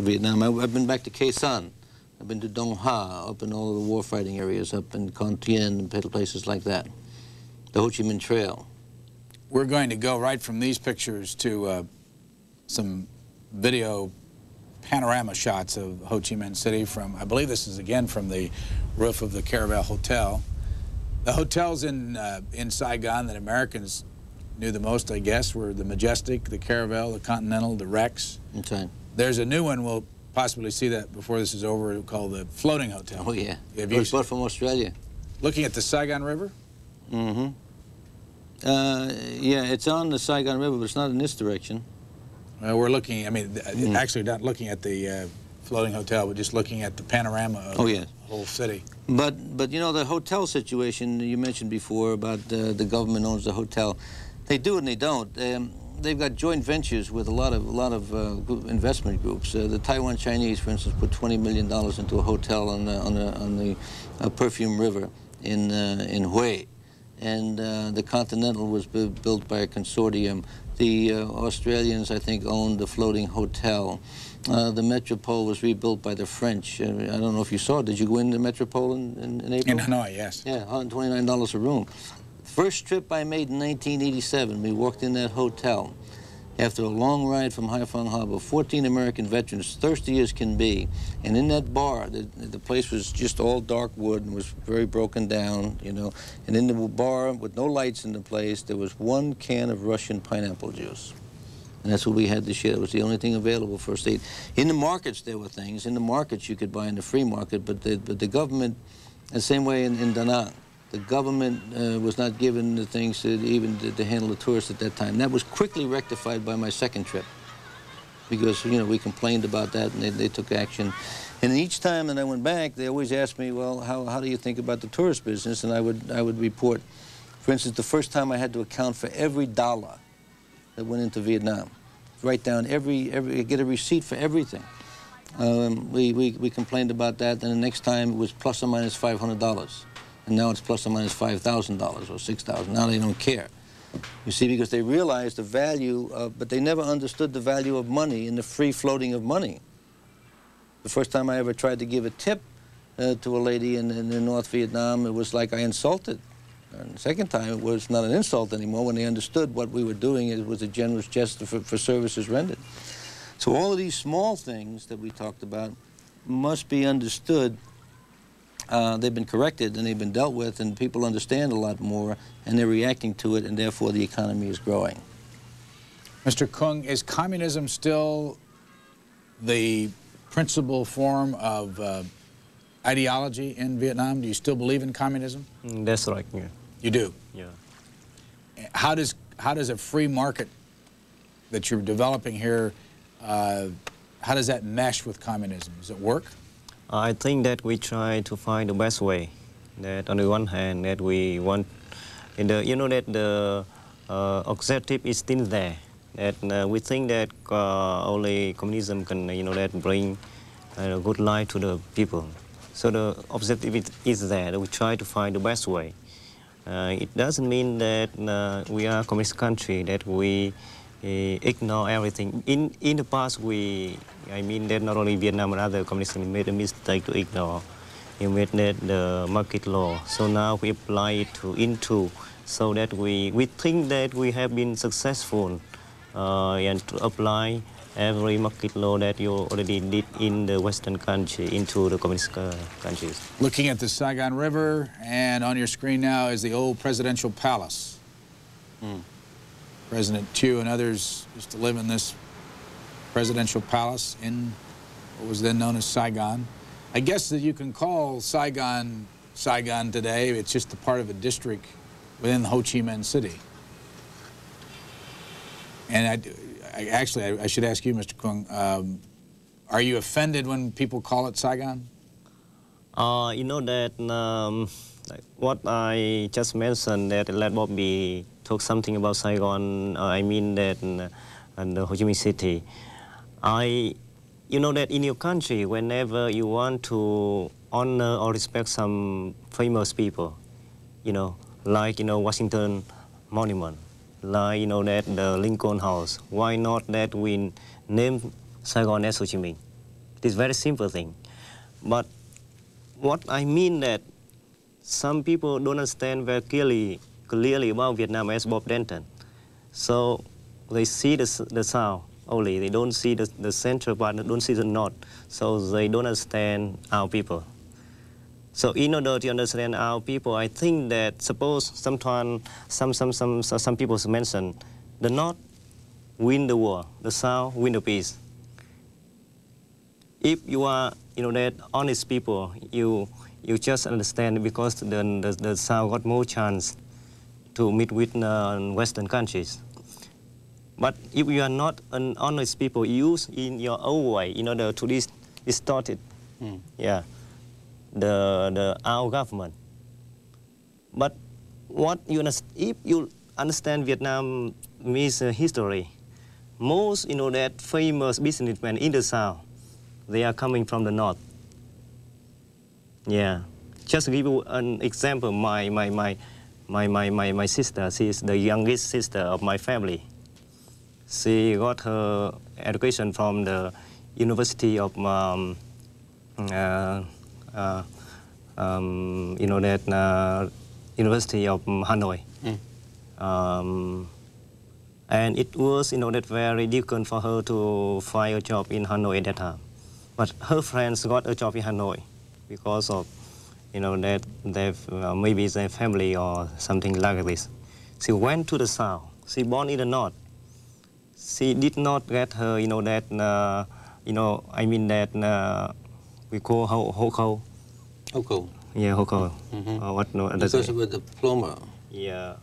Vietnam. I've been back to Khe Sanh. I've been to Dong Ha, up in all of the war fighting areas, up in Con Thien and places like that. The Ho Chi Minh Trail. We're going to go right from these pictures to some video panorama shots of Ho Chi Minh City from, I believe this is again from the roof of the Caravel Hotel. The hotels in Saigon that Americans knew the most, I guess, were the Majestic, the Caravel, the Continental, the Rex. Okay. There's a new one, we'll possibly see that before this is over, called the Floating Hotel. Oh, yeah. It was bought from Australia. Looking at the Saigon River? Mm-hmm. Yeah, it's on the Saigon River, but it's not in this direction. We're looking, I mean, actually not looking at the floating hotel, but just looking at the panorama of the whole city. But you know, the hotel situation you mentioned before about the government owns the hotel, they do and they don't. They've got joint ventures with a lot of investment groups. The Taiwan Chinese, for instance, put $20 million into a hotel on the Perfume River in Hue. And the Continental was built by a consortium. The Australians, I think, owned the floating hotel. The Metropole was rebuilt by the French. I don't know if you saw it. Did you go into Metropole in April? In Hanoi, yes. Yeah, $129 a room. First trip I made in 1987, we walked in that hotel. After a long ride from Haiphong Harbor, 14 American veterans, thirsty as can be. And in that bar, the place was just all dark wood and was very broken down, you know. And in the bar, with no lights in the place, there was one can of Russian pineapple juice. And that's what we had to share. It was the only thing available for us to eat. In the markets, there were things. In the markets, you could buy in the free market, but the government, the same way in Da Nang, the government was not given the things to handle the tourists at that time. That was quickly rectified by my second trip because, you know, we complained about that and they took action. And each time that I went back, they always asked me, well, how do you think about the tourist business? And I would report, for instance, the first time I had to account for every dollar that went into Vietnam. Write down get a receipt for everything. We complained about that, and the next time it was plus or minus $500. And now it's plus or minus $5,000 or $6,000. Now they don't care. You see, because they realized the value of, but they never understood the value of money and the free floating of money. The first time I ever tried to give a tip to a lady in North Vietnam, it was like I insulted. And the second time, it was not an insult anymore. When they understood what we were doing, it was a generous gesture for services rendered. So all of these small things that we talked about must be understood. They've been corrected and they've been dealt with, and people understand a lot more, and they're reacting to it, and therefore the economy is growing. Mr. Kung, is communism still the principal form of ideology in Vietnam? Do you still believe in communism? That's right, yeah. You do? Yeah. How does a free market that you're developing here, how does that mesh with communism? Does it work? I think that we try to find the best way. That on the one hand, that we want, you know, that the objective is still there. That we think that only communism can, you know, that bring a good life to the people. So the objective is there. That we try to find the best way. It doesn't mean that we are a communist country, that we ignore everything. In the past, I mean that not only Vietnam but other communists made a mistake to ignore. We made that the market law. So now we apply it into, so that we think that we have been successful and to apply every market law that you already did in the Western country into the communist countries. Looking at the Saigon River, and on your screen now is the old presidential palace. President Thieu and others used to live in this presidential palace in what was then known as Saigon. I guess that you can call Saigon Saigon today. It's just a part of a district within Ho Chi Minh City. And I should ask you, Mr. Kung, are you offended when people call it Saigon? You know that what I just mentioned, that let Bobby talk something about Saigon. I mean that in the Ho Chi Minh City. You know that in your country, whenever you want to honor or respect some famous people, you know, like, you know, Washington Monument, like, you know, that the Lincoln House, why not that we name Saigon as Ho Chi Minh? It is very simple thing. But what I mean that some people don't understand very clearly about Vietnam as Bob Denton. So they see the south only. They don't see the central part, they don't see the north. So they don't understand our people. So in order to understand our people, I think that suppose sometimes some people mention the north win the war, the south win the peace. If you are, that honest people, you just understand because the South got more chance to meet with Western countries. But if you are not an honest people, use in your own way in order to distort it, yeah, our government. But if you understand Vietnamese history, most that famous businessmen in the South, they are coming from the north. Yeah. Just to give you an example, my sister, she is the youngest sister of my family. She got her education from the University of University of Hanoi. And it was very difficult for her to find a job in Hanoi at that time. But her friends got a job in Hanoi because of, that maybe their family or something like this. She went to the south. She born in the north. She did not get her, I mean that we call Hoko. Hoko. Yeah, Hoko. What? No, because of a diploma. Yeah.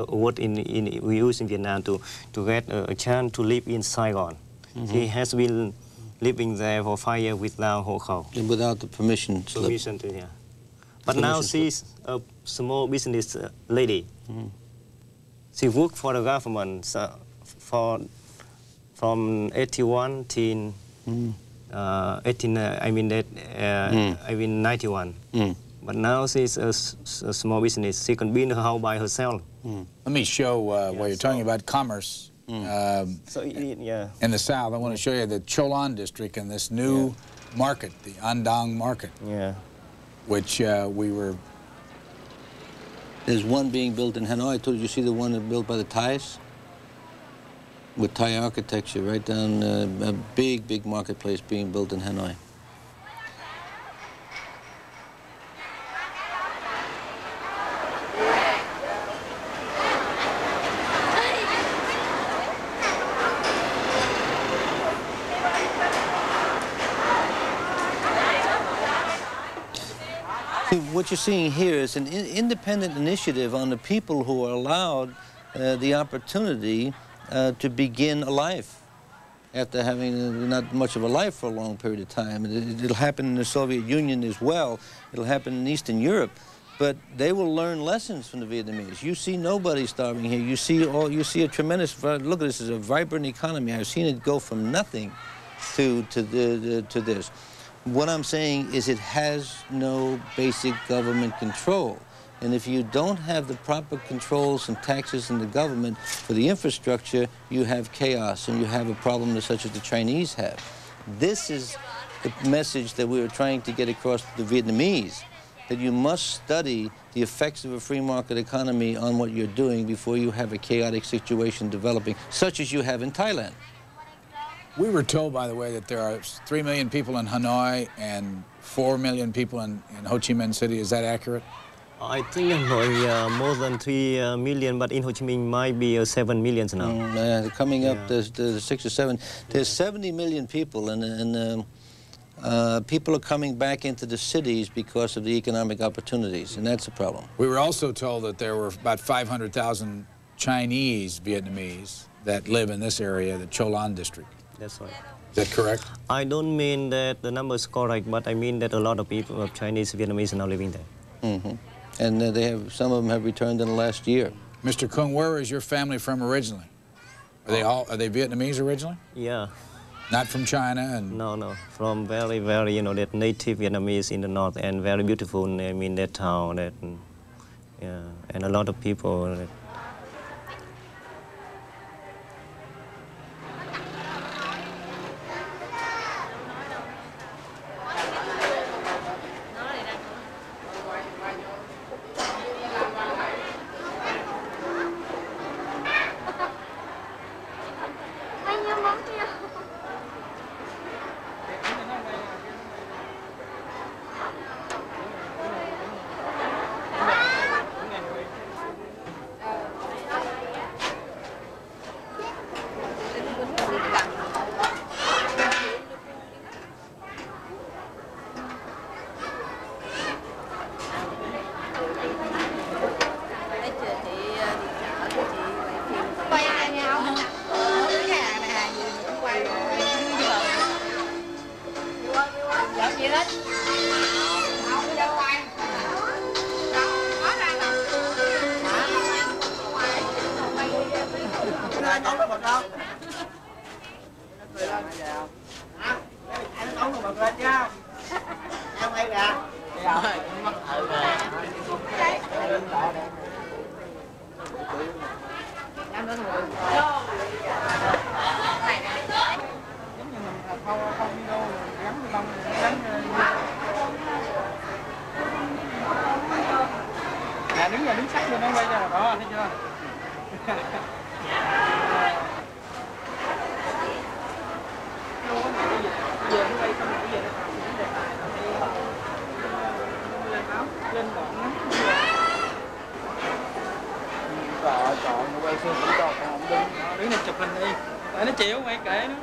What we use in Vietnam to get a chance to live in Saigon. He has been living there for 5 years without Hoko. And without the permission slip. Permission to, yeah. But now she's a small business lady. She worked for the government from 81 till 91. But now she's a small business. She can be in her house by herself. Let me show while you're talking about commerce. In the South, I want to show you the Cholan district and this new market, the Andong market. Yeah. Which we were... There's one being built in Hanoi. I told you see the one built by the Thais? With Thai architecture, right down a big marketplace being built in Hanoi. What you're seeing here is an independent initiative on the people who are allowed the opportunity to begin a life after having not much of a life for a long period of time. It'll happen in the Soviet Union as well. It'll happen in Eastern Europe. But they will learn lessons from the Vietnamese. You see nobody starving here. You see a tremendous, look at this, is a vibrant economy. I've seen it go from nothing to this. What I'm saying is it has no basic government control. And if you don't have the proper controls and taxes in the government for the infrastructure, you have chaos and you have a problem such as the Chinese have. This is the message that we are trying to get across to the Vietnamese, that you must study the effects of a free market economy on what you're doing before you have a chaotic situation developing, such as you have in Thailand. We were told, by the way, that there are 3 million people in Hanoi and 4 million people in Ho Chi Minh City. Is that accurate? I think in Hanoi more than 3 million, but in Ho Chi Minh might be 7 million now. Coming up, there's 6 or 7. There's 70 million people, and people are coming back into the cities because of the economic opportunities, and that's a problem. We were also told that there were about 500,000 Chinese Vietnamese that live in this area, the Cholan district. That's right. Is that correct? I don't mean that the number is correct, but I mean that a lot of people, of Chinese Vietnamese, are now living there. And some of them have returned in the last year. Mr. Kung, where is your family from originally? Are they Vietnamese originally? Yeah. Not from China? And No. From very, that native Vietnamese in the north, and very beautiful, I mean, that town, and a lot of people. đứng sát lên nó quay ra đó, thấy chưa? Giờ nó quay xong rồi, giờ nó tạo những đề tài nó lên báo, lên đoạn ngắn. Trời chọn nó quay xương cũng cho còn đứng này chụp hình đi, tại nó chịu quay kệ nó.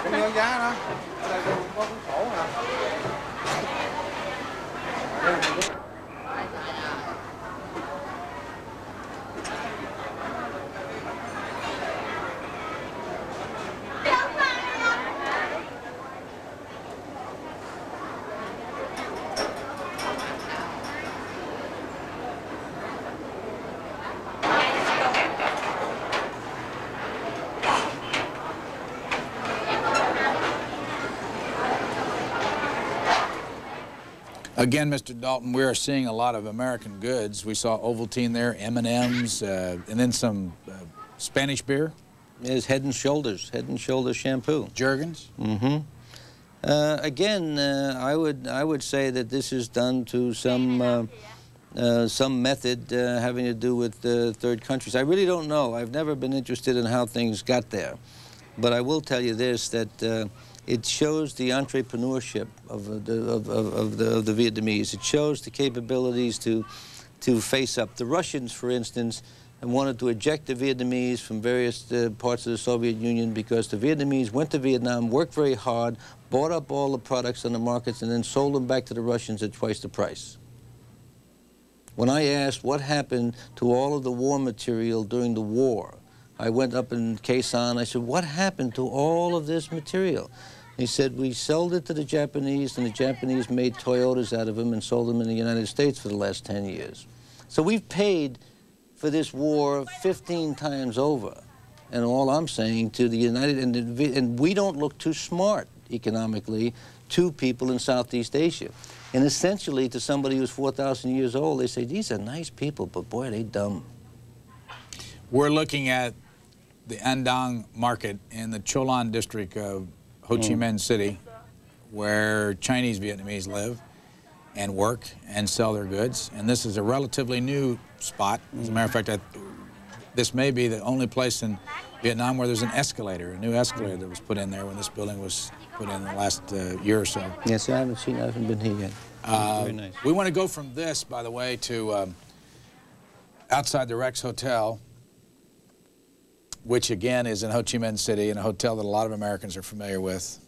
Cũng nhớ giá đó, ở đây có cuốn sổ nè. Again, Mr. Dalton, we are seeing a lot of American goods. We saw Ovaltine there, M&M's, and then some Spanish beer. There's Head and Shoulders shampoo. Jergens. Mm-hmm. Again, I would say that this is done to some method having to do with third countries. I really don't know. I've never been interested in how things got there, but I will tell you this: that it shows the entrepreneurship of the Vietnamese. It shows the capabilities to face up. The Russians, for instance, wanted to eject the Vietnamese from various parts of the Soviet Union because the Vietnamese went to Vietnam, worked very hard, bought up all the products on the markets, and then sold them back to the Russians at twice the price. When I asked what happened to all of the war material during the war, I went up in Khe Sanh, I said, what happened to all of this material? He said, we sold it to the Japanese, and the Japanese made Toyotas out of them and sold them in the United States for the last 10 years. So we've paid for this war 15 times over. And all I'm saying to the United, and we don't look too smart economically to people in Southeast Asia. And essentially to somebody who's 4,000 years old, they say, these are nice people, but boy, are they dumb. We're looking at the Andong market in the Cholan district of Ho Chi Minh City, where Chinese Vietnamese live and work and sell their goods. And this is a relatively new spot. As a matter of fact, this may be the only place in Vietnam where there's an escalator, a new escalator that was put in there when this building was put in the last year or so. Yes, I haven't been here yet. Very nice. We want to go from this, by the way, to outside the Rex Hotel, which again is in Ho Chi Minh City, and a hotel that a lot of Americans are familiar with.